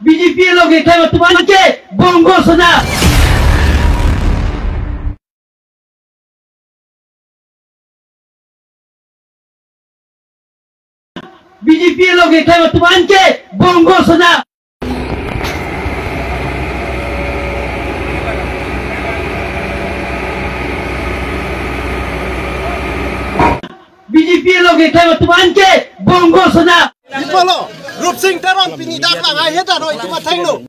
बीजेपी लोग एक वर्तमान के बोंगो सुना बीजेपी लोग एक वर्तमान के बोंगो सुना बीजेपी लोग एक वर्तमान के बोंगो सुना Ipolo, Rup Singh Taron pinidak lang ay heta roy tumatay no.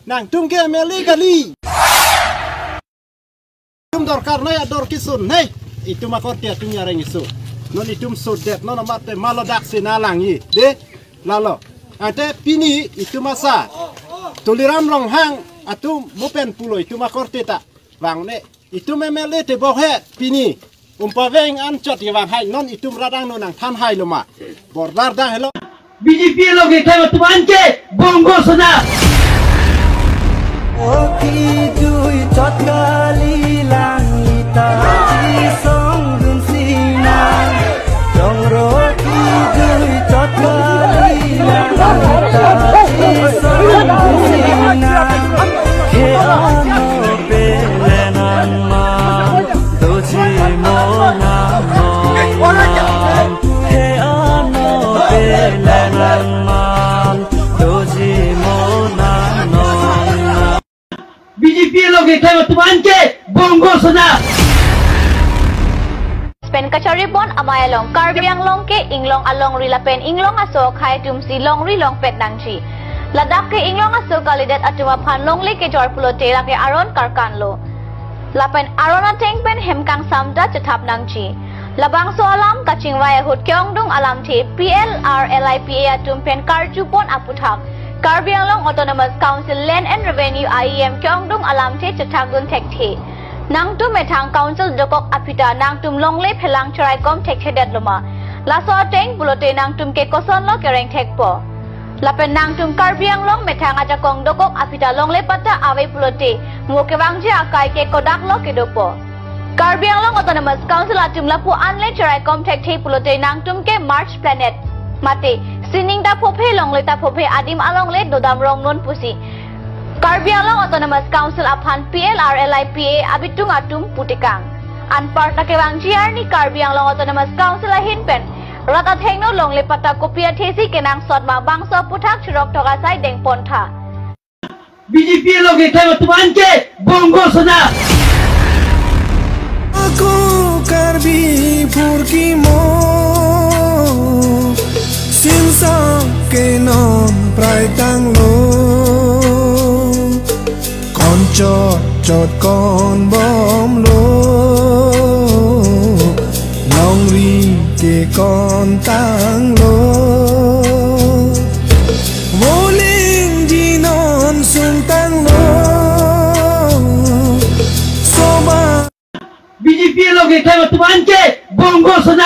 Nang tungke meli gali. Tum dorkar na ya dor kisun nei. Itu makot ya tunya reng isu. Non itum sodet non amate malodak sinalangi. De lalo. Ate pini itu masa. Tuliram long hang atum mopen pulo itu makot ta. Wang ne itu memeli te bohet pini. Umpaveng ancot yang hai non itu radang non tan hai loma bordar dah hello BJP लोग एक वर्तमान के बोंगो सुना Oki dui chotgali langita chisong sina Rongroki dui chotgali langita chisong sina Ke ano pelenan ma doji mo na mo Ke ano pelenan ma doji mo na mo BJP लोग एक वर्तमान के बोंगो सुना Pen kachari bon amaya long karbiang long ke inglong along rila pen inglong aso khai tumsi long ri long pet nangchi ladak ke inglong aso kalidat atuma phan long le ke jor pulo tera ke aron karkan lo lapen arona teng pen hemkang samda chatap nangchi labang so alam kaching waya hut kyong dung alam the PLRLIPA atum pen karju pon aputhak Karbiang Long Autonomous Council Land and Revenue IEM kyong dung alam the chathagun thek the nang tu methang council dokok apita nang tum long le phelang charai kom thek thedet loma laso teng bulote nang tum ke koson lo kereng thek po lapen nang tum Karbiang Long methang aja kong dokok apita long le pata awe pulote moke wangje akai ke kodak lo ke dopo Karbiang Long Autonomous Council atum lapu anle charai kom thek the pulote nang tum ke March Planet mate sining da phophe long le ta phophe adim along le dodam rong non pusi Karbiang Long Autonomous Council aphan PLRLIPA abitung atum putikang anpar ta ke wang jiar ni Karbiang Long Autonomous Council ahin pen rata thengno long le pata kopia thesi kenang sot ma bangso puthak chirok thoga sai deng pontha BJP लोग एक वर्तमान के बोंगो सुना Aku karbi purki mo Sinsa ke non prai tang lo Kon chot kon bom lo Long ri ke kon tang lo Voling di non sung tang lo Soba BJP लोग एक वर्तमान के बोंगो सुना